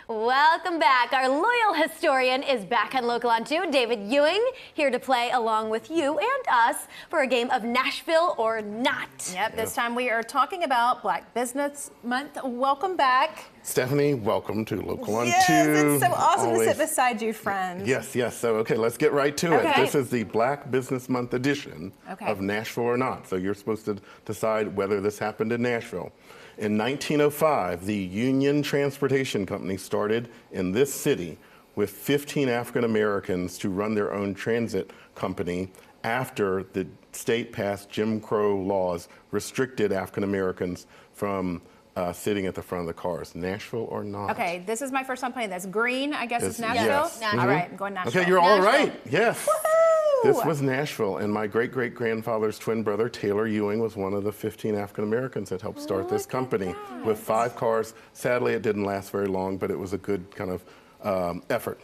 Welcome back. Our loyal historian is back on Local on 2, David Ewing, here to play along with you and us for a game of Nashville or Not. Yep, this time we are talking about Black Business Month. Welcome back. Stephanie, welcome to Local on 2. Yes, it's so awesome to sit beside you, friends. Yes. So, okay, let's get right to it. This is the Black Business Month edition of Nashville or Not. So you're supposed to decide whether this happened in Nashville. In 1905, the Union Transportation Company started in this city with 15 African Americans to run their own transit company after the state passed Jim Crow laws restricted African Americans from sitting at the front of the cars. Nashville or Not? Okay, this is my first time playing this. Green, I guess, is Nashville? Yes. All right, I'm going Nashville. Okay, you're all right. Yes. Woohoo! This was Nashville, and my great-great-grandfather's twin brother, Taylor Ewing, was one of the 15 African Americans that helped start this company with 5 cars. Sadly, it didn't last very long, but it was a good kind of effort.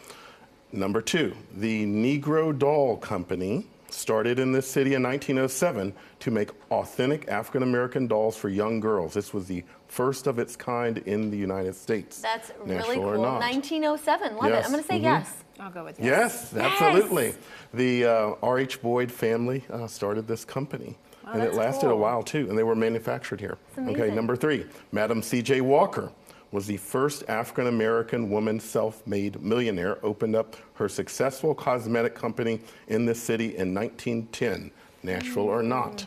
Number 2, the Negro Doll Company started in this city in 1907 to make authentic African American dolls for young girls. This was the first of its kind in the United States. That's really Nashville cool. or Not? 1907. Love it. I'm going to say yes. I'll go with yes. Yes, absolutely. The R.H. Boyd family started this company. And it lasted a while, too, and they were manufactured here. Okay, number 3, Madam C.J. Walker was the first African-American woman self-made millionaire, opened up her successful cosmetic company in this city in 1910. Nashville or Not?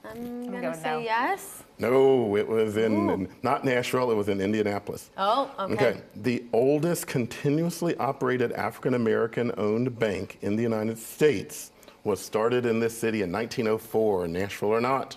I'm going to say yes. No, it was in, not Nashville, it was in Indianapolis. Oh, okay. The oldest continuously operated African-American owned bank in the United States was started in this city in 1904. Nashville or Not?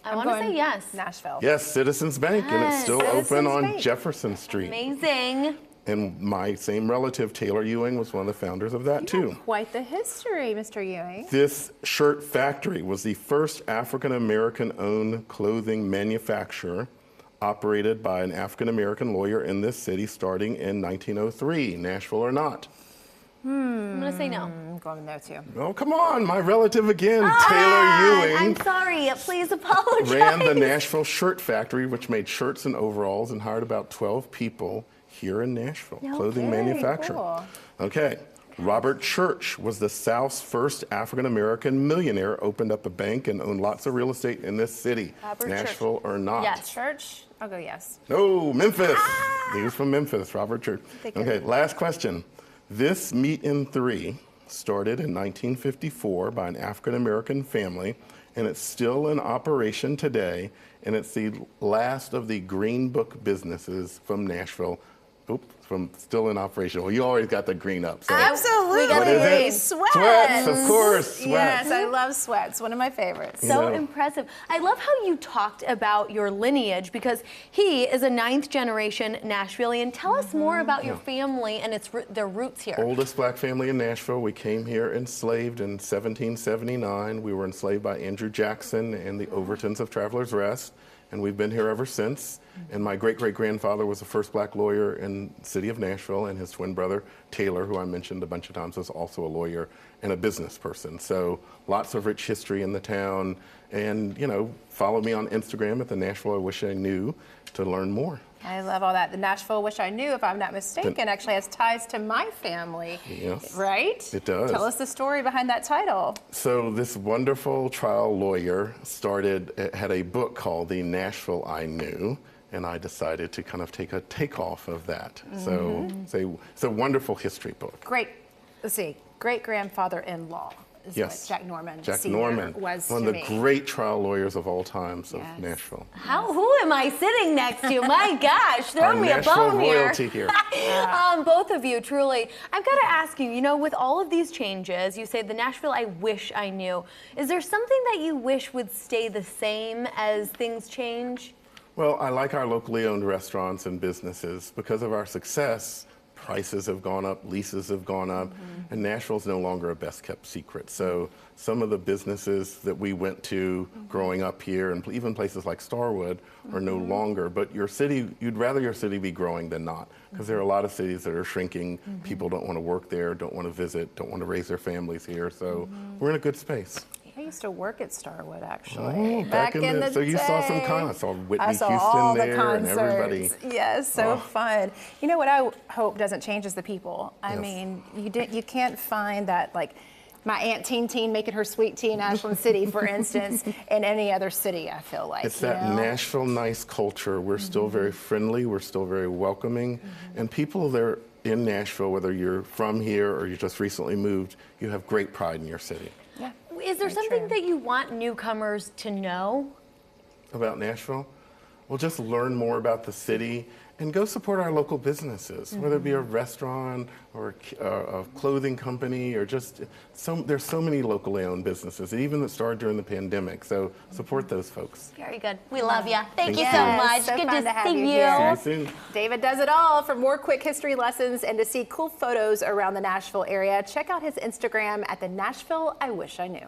I want to say yes. Nashville. Yes, Citizens Bank, and it's still open on Bank. Jefferson Street. Amazing. And my same relative, Taylor Ewing, was one of the founders of that, too. Quite the history, Mr. Ewing. This shirt factory was the first African-American-owned clothing manufacturer operated by an African-American lawyer in this city starting in 1903. Nashville or Not? I'm going to say no. I'm going no, too. Oh, come on, my relative again, Taylor Ewing. I'm sorry. Please apologize. Ran the Nashville Shirt Factory, which made shirts and overalls, and hired about 12 people here in Nashville, clothing manufacturer. Cool. Okay. Robert Church was the South's first African-American millionaire, opened up a bank and owned lots of real estate in this city. Nashville or Not? Yes. Church? I'll go yes. No, Memphis. He was from Memphis, Robert Church. Okay, last question. This meat in 3 started in 1954 by an African-American family, and it's still in operation today, and it's the last of the Green Book businesses from Nashville. From still in operation. Well, you always got the green up. So. Absolutely. We got the green. Sweats. Sweats, of course. Sweats. Yes, I love sweats. One of my favorites. So impressive. I love how you talked about your lineage because he is a 9th generation Nashvilleian. Tell us more about your family and their roots here. Oldest black family in Nashville. We came here enslaved in 1779. We were enslaved by Andrew Jackson and the Overtons of Travelers Rest, and we've been here ever since. And my great-great-grandfather was the first black lawyer in the city of Nashville, and his twin brother, Taylor, who I mentioned a bunch of times, was also a lawyer and a business person. So lots of rich history in the town. And, you know, follow me on Instagram at the Nashville I Wish I Knew to learn more. I love all that. The Nashville Wish I Knew, if I'm not mistaken, actually has ties to my family. Yes. Right? It does. Tell us the story behind that title. So this wonderful trial lawyer had a book called The Nashville I Knew, and I decided to kind of take a takeoff of that. So it's a wonderful history book. Great. Let's see. Great-grandfather-in-law is what Jack Norman was one of the great trial lawyers of all times of Nashville. Who am I sitting next to? My gosh, throw me a bone here. Both of you, truly. I've got to ask you, you know, with all of these changes, you say the Nashville I wish I knew. Is there something that you wish would stay the same as things change? Well, I like our locally owned restaurants and businesses. Because of our success, prices have gone up, leases have gone up, and Nashville's no longer a best-kept secret. So some of the businesses that we went to growing up here, and even places like Starwood, are no longer. But your city, you'd rather your city be growing than not, because there are a lot of cities that are shrinking. People don't want to work there, don't want to visit, don't want to raise their families here. So we're in a good space. Are you used to work at Starwood, actually. Oh, back in the day. So you saw some concerts. Saw Whitney I saw Houston all there the and everybody. Yes, so fun. You know what I hope doesn't change is the people. I Yes. mean, you can't find that, like, my Aunt Teen making her sweet tea in Ashland City, for instance, in any other city, I feel like. It's that Nashville nice culture. We're still very friendly. We're still very welcoming. And people there in Nashville, whether you're from here or you just recently moved, you have great pride in your city. Yeah. Is there something that you want newcomers to know about Nashville? Well, just learn more about the city and go support our local businesses, whether it be a restaurant or a clothing company or just there's so many locally owned businesses, even that started during the pandemic. So support those folks. Very good. We love you. Thank you so Yes, much. so Good fun to to have see you you. here. See you soon. David does it all. For more quick history lessons and to see cool photos around the Nashville area, check out his Instagram at the Nashville I Wish I Knew.